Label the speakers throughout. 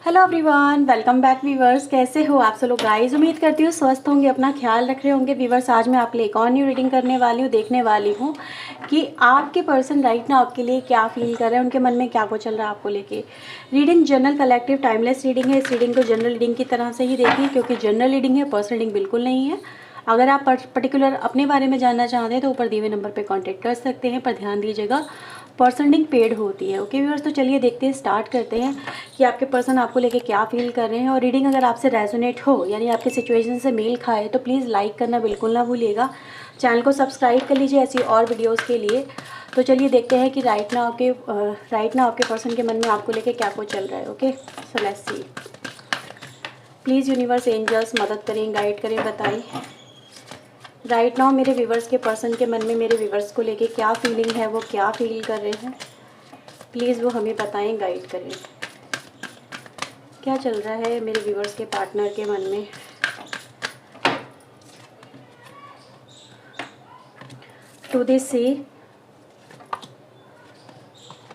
Speaker 1: Hello everyone, welcome back viewers. कैसे हो आप सब लोग गाइस? उम्मीद करती हूँ स्वस्थ होंगे, अपना ख्याल रख रहे होंगे। वीवर्स, आज मैं आपके लिए एक और न्यू रीडिंग करने वाली हूँ। देखने वाली हूँ कि आपके पर्सन राइट ना आपके लिए क्या फील कर रहे हैं, उनके मन में क्या कुछ चल रहा है आपको लेके। Reading general collective timeless reading है। इस रीडिंग को जनरल रीडिंग की तरह से ही देखिए, क्योंकि जनरल रीडिंग है, पर्सनल रीडिंग बिल्कुल नहीं है। अगर आप पर्टिकुलर अपने बारे में जानना चाहते हैं तो ऊपर दिए हुए नंबर पर कॉन्टैक्ट कर सकते हैं, पर ध्यान दीजिएगा पर्सन रीडिंग पेड होती है। ओके व्यूअर्स, तो चलिए देखते हैं, स्टार्ट करते हैं कि आपके पर्सन आपको लेके क्या फील कर रहे हैं। और रीडिंग अगर आपसे रेजोनेट हो, यानी आपके सिचुएशन से मेल खाए, तो प्लीज़ लाइक करना बिल्कुल ना भूलिएगा। चैनल को सब्सक्राइब कर लीजिए ऐसी और वीडियोस के लिए। तो चलिए देखते हैं कि राइट ना आपके पर्सन के मन में आपको लेके क्या कुछ चल रहा है। Okay, so let's see. Please universe angels मदद करें, गाइड करें, बताएं राइट नाउ मेरे व्यूवर्स के पर्सन के मन में मेरे व्यूवर्स को लेके क्या फीलिंग है, वो क्या फील कर रहे हैं। प्लीज़ वो हमें बताएं, गाइड करें। क्या चल रहा है मेरे व्यूवर्स के पार्टनर के मन में। To they see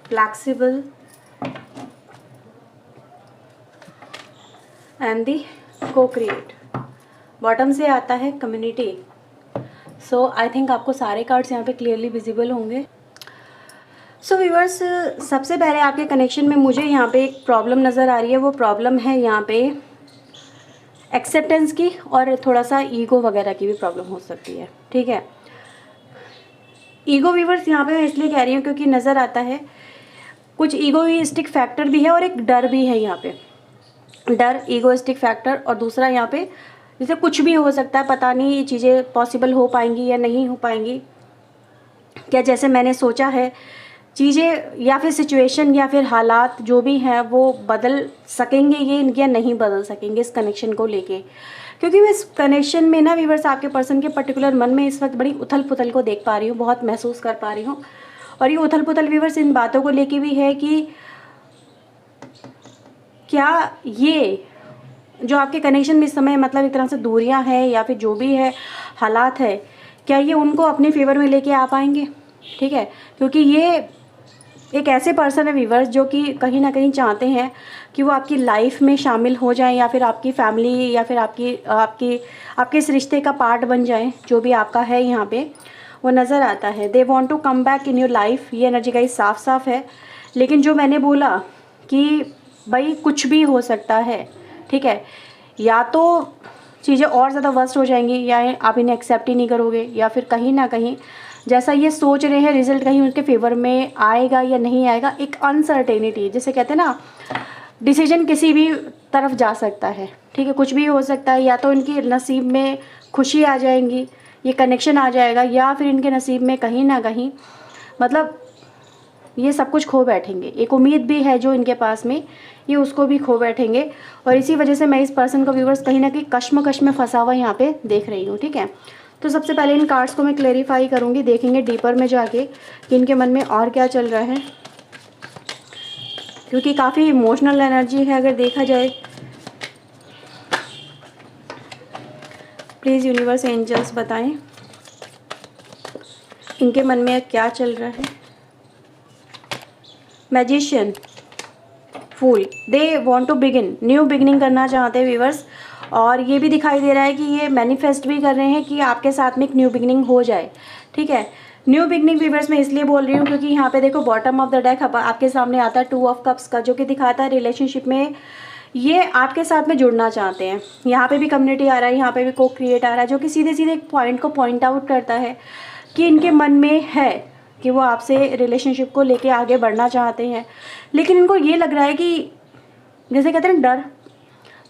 Speaker 1: flexible and the को क्रिएट। बॉटम से आता है कम्युनिटी। सो आई थिंक आपको सारे कार्ड्स यहाँ पे क्लियरली विजिबल होंगे। सो व्यूअर्स, सबसे पहले आपके कनेक्शन में मुझे यहाँ पे एक प्रॉब्लम नज़र आ रही है। वो प्रॉब्लम है यहाँ पे एक्सेप्टेंस की, और थोड़ा सा ईगो वगैरह की भी प्रॉब्लम हो सकती है। ठीक है, ईगो व्यूअर्स यहाँ पे मैं इसलिए कह रही हूँ क्योंकि नज़र आता है कुछ ईगोइस्टिक फैक्टर भी है और एक डर भी है यहाँ पे। डर, ईगोइस्टिक फैक्टर, और दूसरा यहाँ पे जैसे कुछ भी हो सकता है, पता नहीं ये चीज़ें पॉसिबल हो पाएंगी या नहीं हो पाएंगी, क्या जैसे मैंने सोचा है चीज़ें, या फिर सिचुएशन या फिर हालात जो भी हैं वो बदल सकेंगे ये या नहीं बदल सकेंगे इस कनेक्शन को लेके। क्योंकि मैं इस कनेक्शन में ना व्यूअर्स आपके पर्सन के पर्टिकुलर मन में इस वक्त बड़ी उथल पुथल को देख पा रही हूँ, बहुत महसूस कर पा रही हूँ। और ये उथल पुथल व्यूअर्स इन बातों को लेके भी है कि क्या ये जो आपके कनेक्शन में इस समय मतलब एक तरह से दूरियां हैं या फिर जो भी है हालात है, क्या ये उनको अपने फेवर में लेके आ पाएंगे। ठीक है, क्योंकि ये एक ऐसे पर्सन है व्यूअर्स जो कि कहीं ना कहीं चाहते हैं कि वो आपकी लाइफ में शामिल हो जाएं, या फिर आपकी फैमिली, या फिर आपके इस रिश्ते का पार्ट बन जाएं, जो भी आपका है यहाँ पे वो नज़र आता है। They want to come back in your life. ये एनर्जी का ही साफ साफ है। लेकिन जो मैंने बोला कि भाई कुछ भी हो सकता है, ठीक है, या तो चीज़ें और ज़्यादा वर्स्ट हो जाएंगी, या आप इन्हें एक्सेप्ट ही नहीं करोगे, या फिर कहीं ना कहीं जैसा ये सोच रहे हैं रिजल्ट कहीं उनके फेवर में आएगा या नहीं आएगा। एक अनसर्टेनिटी, जैसे कहते हैं ना, डिसीजन किसी भी तरफ जा सकता है। ठीक है, कुछ भी हो सकता है, या तो इनके नसीब में खुशी आ जाएंगी, ये कनेक्शन आ जाएगा, या फिर इनके नसीब में कहीं ना कहीं मतलब ये सब कुछ खो बैठेंगे। एक उम्मीद भी है जो इनके पास में, ये उसको भी खो बैठेंगे। और इसी वजह से मैं इस पर्सन को व्यूअर्स कहीं ना कहीं कश्मकश में फंसा हुआ यहाँ पे देख रही हूँ। ठीक है, तो सबसे पहले इन कार्ड्स को मैं क्लेरिफाई करूँगी, देखेंगे डीपर में जाके कि इनके मन में और क्या चल रहा है, क्योंकि काफ़ी इमोशनल एनर्जी है अगर देखा जाए। प्लीज़ यूनिवर्स एंजल्स बताएं इनके मन में क्या चल रहा है। Magician, fool, they want to begin, new beginning करना चाहते हैं व्यूअर्स। और ये भी दिखाई दे रहा है कि ये मैनिफेस्ट भी कर रहे हैं कि आपके साथ में एक न्यू बिगिनिंग हो जाए। ठीक है, न्यू बिगिनिंग व्यूअर्स मैं इसलिए बोल रही हूँ क्योंकि यहाँ पे देखो बॉटम ऑफ द डेक आपके सामने आता है 2 ऑफ कप्स का, जो कि दिखाता है रिलेशनशिप में ये आपके साथ में जुड़ना चाहते हैं। यहाँ पे भी कम्युनिटी आ रहा है, यहाँ पे भी को क्रिएट आ रहा है, जो कि सीधे सीधे एक पॉइंट को पॉइंट आउट करता है कि इनके मन में है कि वो आपसे रिलेशनशिप को लेके आगे बढ़ना चाहते हैं। लेकिन इनको ये लग रहा है कि जैसे कहते हैं डर,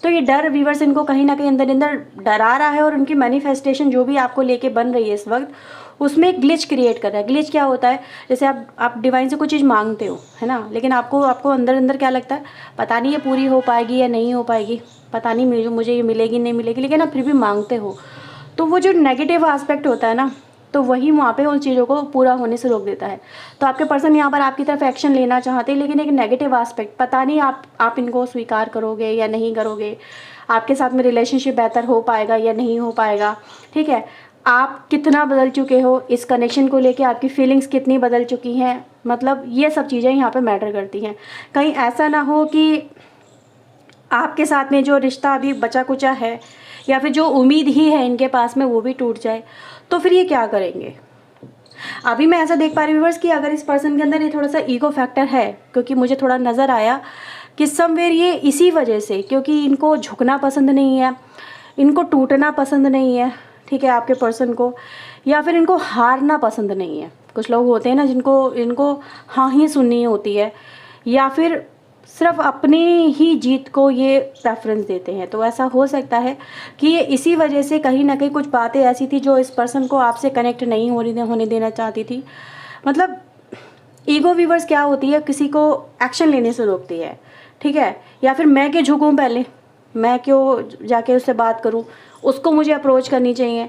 Speaker 1: तो ये डर व्यूअर्स इनको कहीं ना कहीं अंदर अंदर डरा रहा है, और उनकी मैनिफेस्टेशन जो भी आपको लेके बन रही है इस वक्त, उसमें एक ग्लिच क्रिएट कर रहा है। ग्लिच क्या होता है, जैसे आप डिवाइन से कोई चीज़ मांगते हो, है ना, लेकिन आपको अंदर अंदर क्या लगता है, पता नहीं ये पूरी हो पाएगी या नहीं हो पाएगी, पता नहीं मुझे ये मिलेगी नहीं मिलेगी, लेकिन आप फिर भी मांगते हो। तो वो जो नेगेटिव एस्पेक्ट होता है ना, तो वही वहाँ पे उन चीज़ों को पूरा होने से रोक देता है। तो आपके पर्सन यहाँ पर आपकी तरफ एक्शन लेना चाहते हैं, लेकिन एक नेगेटिव एस्पेक्ट, पता नहीं आप इनको स्वीकार करोगे या नहीं करोगे, आपके साथ में रिलेशनशिप बेहतर हो पाएगा या नहीं हो पाएगा। ठीक है, आप कितना बदल चुके हो इस कनेक्शन को लेके, आपकी फीलिंग्स कितनी बदल चुकी हैं, मतलब ये सब चीज़ें यहाँ पे मैटर करती हैं। कहीं ऐसा ना हो कि आपके साथ में जो रिश्ता अभी बचा कुचा है या फिर जो उम्मीद ही है इनके पास में वो भी टूट जाए, तो फिर ये क्या करेंगे? अभी मैं ऐसा देख पा रही हूँ व्यूअर्स कि अगर इस पर्सन के अंदर ये थोड़ा सा ईगो फैक्टर है, क्योंकि मुझे थोड़ा नज़र आया कि समवेयर ये इसी वजह से, क्योंकि इनको झुकना पसंद नहीं है, इनको टूटना पसंद नहीं है, ठीक है, आपके पर्सन को, या फिर इनको हारना पसंद नहीं है। कुछ लोग होते हैं ना इनको हाँ ही सुननी होती है, या फिर सिर्फ अपनी ही जीत को ये प्रेफरेंस देते हैं। तो ऐसा हो सकता है कि ये इसी वजह से कहीं ना कहीं कुछ बातें ऐसी थी जो इस पर्सन को आपसे कनेक्ट नहीं होने देना चाहती थी। मतलब ईगो व्यूअर्स क्या होती है, किसी को एक्शन लेने से रोकती है, ठीक है, या फिर मैं क्यों झुकूँ, पहले मैं क्यों जाके उससे बात करूँ, उसको मुझे अप्रोच करनी चाहिए,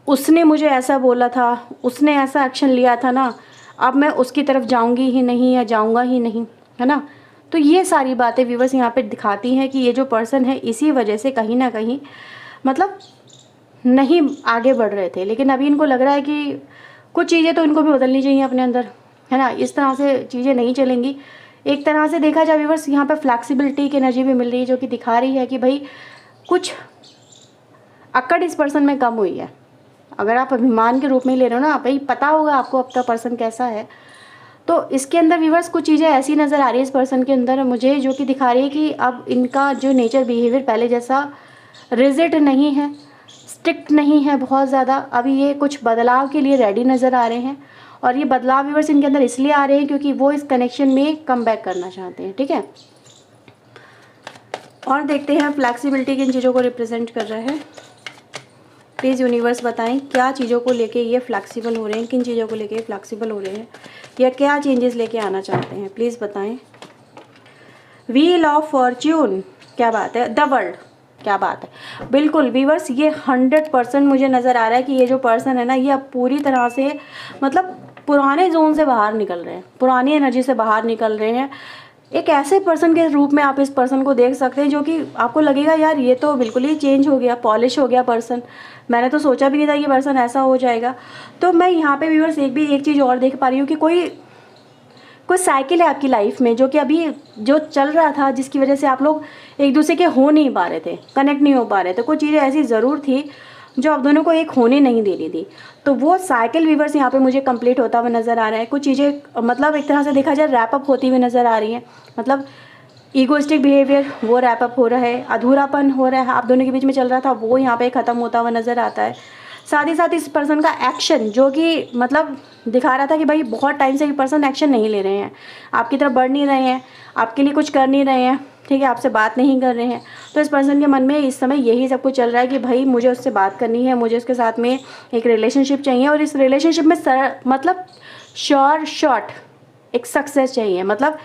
Speaker 1: उसने मुझे ऐसा बोला था, उसने ऐसा एक्शन लिया था ना, अब मैं उसकी तरफ जाऊंगी ही नहीं या जाऊंगा ही नहीं, है ना। तो ये सारी बातें व्यूअर्स यहाँ पे दिखाती हैं कि ये जो पर्सन है इसी वजह से कहीं ना कहीं मतलब नहीं आगे बढ़ रहे थे, लेकिन अभी इनको लग रहा है कि कुछ चीज़ें तो इनको भी बदलनी चाहिए अपने अंदर, है ना। इस तरह से चीज़ें नहीं चलेंगी। एक तरह से देखा जाए व्यूअर्स, यहाँ पे फ्लैक्सिबिलिटी की एनर्जी भी मिल रही है, जो कि दिखा रही है कि भाई कुछ अकड़ इस पर्सन में कम हुई है। अगर आप अभिमान के रूप में ले रहे हो ना, भाई पता होगा आपको आपका पर्सन कैसा है, तो इसके अंदर व्यूअर्स कुछ चीज़ें ऐसी नज़र आ रही है इस पर्सन के अंदर मुझे, जो कि दिखा रही है कि अब इनका जो नेचर बिहेवियर पहले जैसा रिजिड नहीं है, स्ट्रिक्ट नहीं है बहुत ज़्यादा। अभी ये कुछ बदलाव के लिए रेडी नज़र आ रहे हैं, और ये बदलाव व्यूअर्स इनके अंदर इसलिए आ रहे हैं क्योंकि वो इस कनेक्शन में कम बैक करना चाहते हैं, ठीक है। और देखते हैं फ्लैक्सिबिलिटी किन चीज़ों को रिप्रेजेंट कर रहा है। प्लीज़ यूनिवर्स बताएं क्या चीज़ों को लेके ये फ्लैक्सिबल हो रहे हैं, किन चीज़ों को लेके फ्लैक्सिबल हो रहे हैं, या क्या चेंजेस लेके आना चाहते हैं, प्लीज़ बताएं। व्हील ऑफ फॉर्च्यून, क्या बात है, द वर्ल्ड, क्या बात है। बिल्कुल व्यूअर्स, ये 100% मुझे नज़र आ रहा है कि ये जो पर्सन है ना, ये अब पूरी तरह से मतलब पुराने जोन से बाहर निकल रहे हैं, पुरानी एनर्जी से बाहर निकल रहे हैं। एक ऐसे पर्सन के रूप में आप इस पर्सन को देख सकते हैं जो कि आपको लगेगा यार ये तो बिल्कुल ही चेंज हो गया, पॉलिश हो गया पर्सन, मैंने तो सोचा भी नहीं था ये पर्सन ऐसा हो जाएगा। तो मैं यहाँ पे व्यूअर्स एक चीज़ और देख पा रही हूँ कि कोई साइकिल है आपकी लाइफ में जो कि अभी जो चल रहा था, जिसकी वजह से आप लोग एक दूसरे के हो नहीं पा रहे थे, कनेक्ट नहीं हो पा रहे थे। कुछ चीज़ें ऐसी ज़रूर थी जो आप दोनों को एक होने नहीं दे रही थी, तो वो साइकिल व्यूअर्स यहाँ पे मुझे कंप्लीट होता हुआ नज़र आ रहा है। कुछ चीज़ें मतलब एक तरह से देखा जाए रैप अप होती हुई नज़र आ रही हैं। मतलब ईगोइस्टिक बिहेवियर वो रैप अप हो रहा है, अधूरापन हो रहा है आप दोनों के बीच में चल रहा था, वो यहाँ पे ख़त्म होता हुआ नज़र आता है। साथ ही साथ इस पर्सन का एक्शन जो कि मतलब दिखा रहा था कि भाई बहुत टाइम से ये पर्सन एक्शन नहीं ले रहे हैं, आपकी तरफ बढ़ नहीं रहे हैं, आपके लिए कुछ कर नहीं रहे हैं, ठीक है, आपसे बात नहीं कर रहे हैं। तो इस पर्सन के मन में इस समय यही सब कुछ चल रहा है कि भाई मुझे उससे बात करनी है, मुझे उसके साथ में एक रिलेशनशिप चाहिए, और इस रिलेशनशिप में मतलब शॉर्ट एक सक्सेस चाहिए, मतलब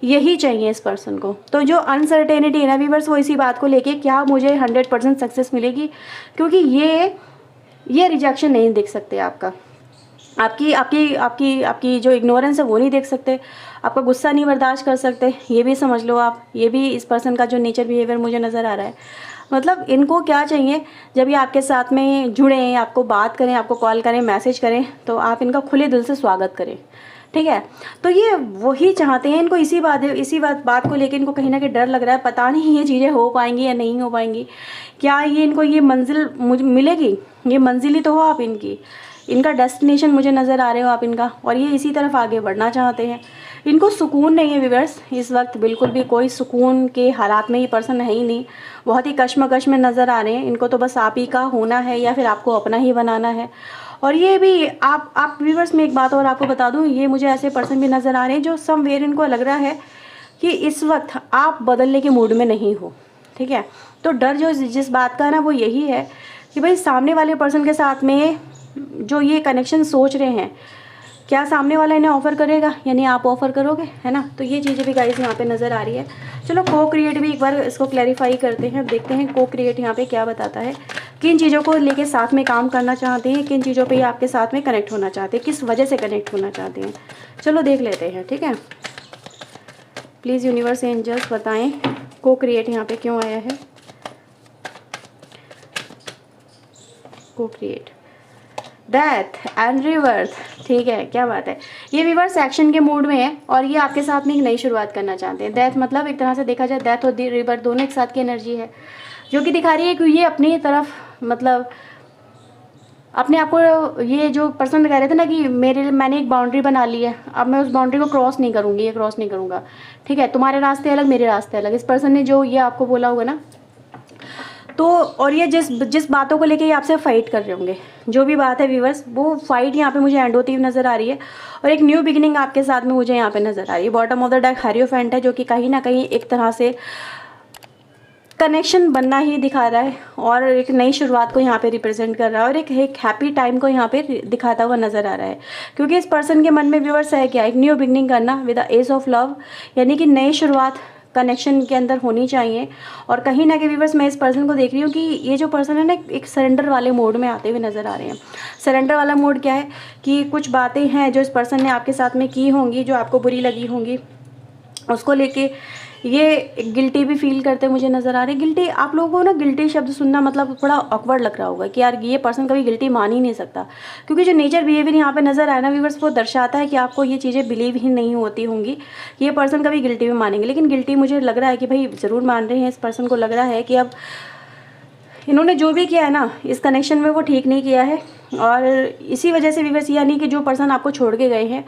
Speaker 1: यही चाहिए इस पर्सन को। तो जो अनसर्टेनिटी है ना व्यूअर्स, वो इसी बात को लेके क्या मुझे 100% सक्सेस मिलेगी, क्योंकि ये रिजेक्शन नहीं देख सकते आपका, आपकी आपकी आपकी आपकी जो इग्नोरेंस है वो नहीं देख सकते, आपका गुस्सा नहीं बर्दाश्त कर सकते, ये भी समझ लो आप। ये भी इस पर्सन का जो नेचर बिहेवियर मुझे नज़र आ रहा है। मतलब इनको क्या चाहिए, जब ये आपके साथ में जुड़ें, आपको बात करें, आपको कॉल करें, मैसेज करें, तो आप इनका खुले दिल से स्वागत करें, ठीक है। तो ये वही चाहते हैं, इनको इसी बात को लेकर इनको कहीं ना कहीं डर लग रहा है, पता नहीं ये चीज़ें हो पाएंगी या नहीं हो पाएंगी, क्या ये इनको ये मंजिल मुझे मिलेगी, ये मंजिल ही तो हो आप इनकी, इनका डेस्टिनेशन मुझे नज़र आ रहे हो आप इनका, और ये इसी तरफ आगे बढ़ना चाहते हैं। इनको सुकून नहीं है व्यूअर्स इस वक्त, बिल्कुल भी कोई सुकून के हालात में ये पर्सन है ही नहीं, बहुत ही कश्मकश में नज़र आ रहे हैं। इनको तो बस आप ही का होना है या फिर आपको अपना ही बनाना है। और ये भी आप व्यूअर्स में एक बात और आपको बता दूं, ये मुझे ऐसे पर्सन भी नज़र आ रहे हैं जो समवेयर इनको लग रहा है कि इस वक्त आप बदलने के मूड में नहीं हो, ठीक है। तो डर जो जिस बात का है ना वो यही है कि भाई सामने वाले पर्सन के साथ में जो ये कनेक्शन सोच रहे हैं, क्या सामने वाला इन्हें ऑफ़र करेगा यानी आप ऑफ़र करोगे, है ना। तो ये चीज़ें भी गाइस यहाँ पे नज़र आ रही है। चलो को क्रिएट भी एक बार इसको क्लैरिफाई करते हैं, देखते हैं को क्रिएट यहाँ पे क्या बताता है, किन चीज़ों को लेके साथ में काम करना चाहते हैं, किन चीज़ों पे ये आपके साथ में कनेक्ट होना चाहते हैं, किस वजह से कनेक्ट होना चाहते हैं। चलो देख लेते हैं, ठीक है। प्लीज़ यूनिवर्स एंजल्स बताएं को क्रिएट यहाँ पे क्यों आया है। को क्रिएट डेथ एंड रिवर्थ। ठीक है, क्या बात है। ये व्यूअर्स एक्शन के मूड में है और ये आपके साथ में एक नई शुरुआत करना चाहते हैं। डेथ मतलब एक तरह से देखा जाए डेथ और रिवर्थ दोनों एक साथ की एनर्जी है जो कि दिखा रही है कि ये अपनी तरफ मतलब अपने आप को, ये जो पर्सन कह रहे थे ना कि मैंने एक बाउंड्री बना ली है, अब मैं उस बाउंड्री को क्रॉस नहीं करूँगी, ये क्रॉस नहीं करूँगा। ठीक है, तुम्हारे रास्ते अलग, मेरे रास्ते अलग। इस पर्सन ने जो ये आपको बोला होगा ना, तो और ये जिस बातों को लेके ये आपसे फाइट कर रहे होंगे, जो भी बात है व्यूअर्स, वो फाइट यहाँ पे मुझे एंड होती हुई नज़र आ रही है और एक न्यू बिगिनिंग आपके साथ में मुझे यहाँ पे नज़र आ रही है। Bottom of the deck hierophant है जो कि कहीं ना कहीं एक तरह से कनेक्शन बनना ही दिखा रहा है और एक नई शुरुआत को यहाँ पे रिप्रेजेंट कर रहा है और एक हैप्पी टाइम को यहाँ पे दिखाता हुआ नज़र आ रहा है। क्योंकि इस पर्सन के मन में व्यूअर्स है क्या, एक न्यू बिगनिंग करना with the age of love, यानी कि नई शुरुआत कनेक्शन के अंदर होनी चाहिए। और कहीं ना कहीं व्यूअर्स मैं इस पर्सन को देख रही हूँ कि ये जो पर्सन है ना एक सरेंडर वाले मोड में आते हुए नज़र आ रहे हैं। सरेंडर वाला मोड क्या है कि कुछ बातें हैं जो इस पर्सन ने आपके साथ में की होंगी, जो आपको बुरी लगी होंगी, उसको लेके ये गिल्टी भी फील करते मुझे नज़र आ रहे हैं। गिल्टी, आप लोगों को ना गिल्टी शब्द सुनना मतलब थोड़ा ऑकवर्ड लग रहा होगा कि यार ये पर्सन कभी गिल्टी मान ही नहीं सकता, क्योंकि जो नेचर बिहेवियर यहाँ पे नज़र आया ना व्यूअर्स, वो दर्शाता है कि आपको ये चीज़ें बिलीव ही नहीं होती होंगी कि ये पर्सन कभी गिल्टी भी मानेंगे। लेकिन गिल्टी मुझे लग रहा है कि भाई ज़रूर मान रहे हैं। इस पर्सन को लग रहा है कि अब इन्होंने जो भी किया है ना इस कनेक्शन में वो ठीक नहीं किया है और इसी वजह से व्यूअर्स, यानी कि जो पर्सन आपको छोड़ के गए हैं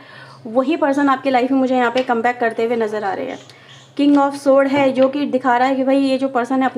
Speaker 1: वही पर्सन आपकी लाइफ में मुझे यहाँ पे कम बैक करते हुए नज़र आ रहे हैं। किंग ऑफ सोर्ड है जो कि दिखा रहा है कि भाई ये जो पर्सन है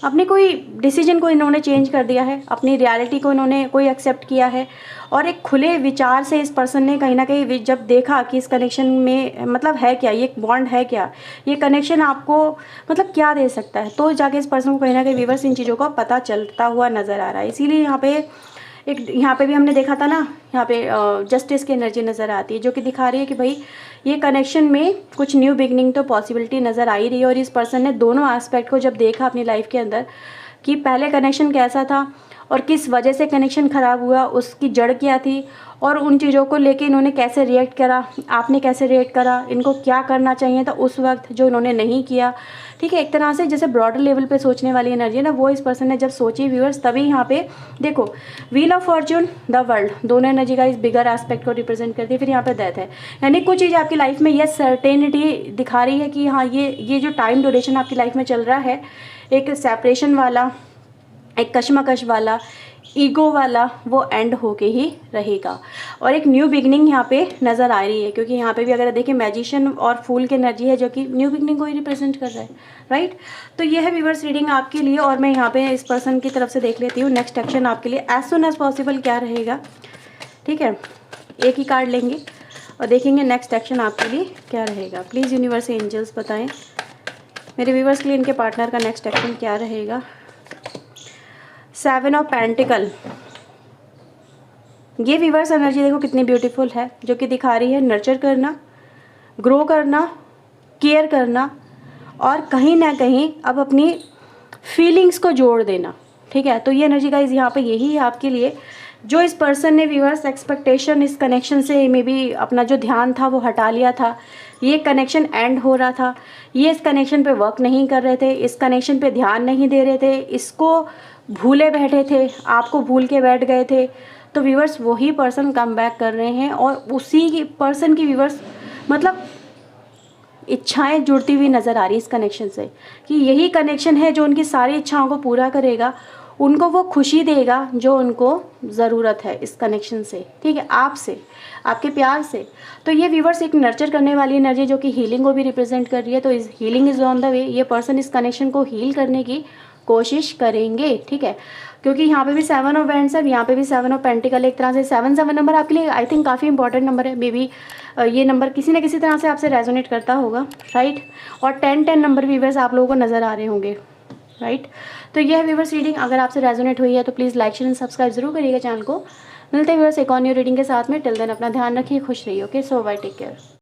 Speaker 1: अपने कोई डिसीजन को इन्होंने चेंज कर दिया है, अपनी रियलिटी को इन्होंने कोई एक्सेप्ट किया है और एक खुले विचार से इस पर्सन ने कहीं ना कहीं जब देखा कि इस कनेक्शन में मतलब है क्या, ये बॉन्ड है क्या, ये कनेक्शन आपको मतलब क्या दे सकता है, तो जाके इस पर्सन को कहीं ना कहीं व्यूअर्स इन चीज़ों का पता चलता हुआ नज़र आ रहा है। इसीलिए यहाँ पे भी हमने देखा था ना, यहाँ पे जस्टिस की एनर्जी नज़र आती है जो कि दिखा रही है कि भाई ये कनेक्शन में कुछ न्यू बिगनिंग तो पॉसिबिलिटी नज़र आ ही रही है। और इस पर्सन ने दोनों एस्पेक्ट को जब देखा अपनी लाइफ के अंदर कि पहले कनेक्शन कैसा था और किस वजह से कनेक्शन ख़राब हुआ, उसकी जड़ क्या थी और उन चीज़ों को लेके इन्होंने कैसे रिएक्ट करा, आपने कैसे रिएक्ट करा, इनको क्या करना चाहिए था उस वक्त जो इन्होंने नहीं किया। ठीक है, एक तरह से जैसे ब्रॉडर लेवल पे सोचने वाली एनर्जी है ना, वो इस पर्सन ने जब सोची व्यूअर्स, तभी यहाँ पे देखो wheel of Fortune, the world, दोनों एनर्जी का इस बिगर एस्पेक्ट को रिप्रेजेंट करती है। फिर यहाँ पे डेथ है, यानी कुछ चीज़ आपकी लाइफ में ये सर्टेनिटी दिखा रही है कि हाँ ये जो टाइम ड्यूरेशन आपकी लाइफ में चल रहा है, एक सेपरेशन वाला, एक कश्मकश वाला, ईगो वाला, वो एंड होके ही रहेगा और एक न्यू बिगनिंग यहाँ पे नज़र आ रही है। क्योंकि यहाँ पे भी अगर देखिए मैजिशियन और फूल की एनर्जी है जो कि न्यू बिगनिंग को ही रिप्रेजेंट कर रहा है, राइट। तो ये है व्यूअर्स रीडिंग आपके लिए और मैं यहाँ पे इस पर्सन की तरफ से देख लेती हूँ नेक्स्ट एक्शन आपके लिए एज सुन एज पॉसिबल क्या रहेगा। ठीक है, एक ही कार्ड लेंगे और देखेंगे नेक्स्ट एक्शन आपके लिए क्या रहेगा। प्लीज़ यूनिवर्स एंजल्स बताएं मेरे व्यूअर्स के लिए इनके पार्टनर का नेक्स्ट एक्शन क्या रहेगा। 7 ऑफ पेंटिकल, ये व्यूअर्स एनर्जी देखो कितनी ब्यूटीफुल है जो कि दिखा रही है नर्चर करना, ग्रो करना, केयर करना और कहीं ना कहीं अब अपनी फीलिंग्स को जोड़ देना। ठीक है, तो ये एनर्जी गाइस यहाँ पे यही है आपके लिए। जो इस पर्सन ने व्यूअर्स एक्सपेक्टेशन इस कनेक्शन से मे बी अपना जो ध्यान था वो हटा लिया था, ये कनेक्शन एंड हो रहा था, ये इस कनेक्शन पे वर्क नहीं कर रहे थे, इस कनेक्शन पे ध्यान नहीं दे रहे थे, इसको भूले बैठे थे, आपको भूल के बैठ गए थे, तो व्यूअर्स वही पर्सन कम बैक कर रहे हैं और उसी की पर्सन की व्यूअर्स मतलब इच्छाएं जुड़ती हुई नज़र आ रही है इस कनेक्शन से कि यही कनेक्शन है जो उनकी सारी इच्छाओं को पूरा करेगा, उनको वो खुशी देगा जो उनको ज़रूरत है इस कनेक्शन से। ठीक है, आपसे, आपके प्यार से। तो ये व्यूअर्स एक नर्चर करने वाली एनर्जी जो कि हीलिंग को भी रिप्रेजेंट कर रही है। तो इस healing is on the way, ये पर्सन इस कनेक्शन को हील करने की कोशिश करेंगे। ठीक है, क्योंकि यहाँ पे भी 7 ऑफ वैंड्स है, यहाँ पे भी 7 ऑफ पेंटिकल, एक तरह से 7 नंबर आपके लिए आई थिंक काफ़ी इंपॉर्टेंट नंबर है। मे बी ये नंबर किसी न किसी तरह से आपसे रेजोनेट करता होगा, राइट। और 10 नंबर व्यूअर्स आप लोगों को नज़र आ रहे होंगे, राइट। तो ये है व्यूअर्स रीडिंग, अगर आपसे रेजोनेट हुई है तो please like share and subscribe जरूर करिएगा चैनल को। मिलते हैं व्यूअर्स एक और न्यू रीडिंग के साथ में। टिल देन अपना ध्यान रखिए, खुश रहिए। ओके, सो बाय, टेक केयर।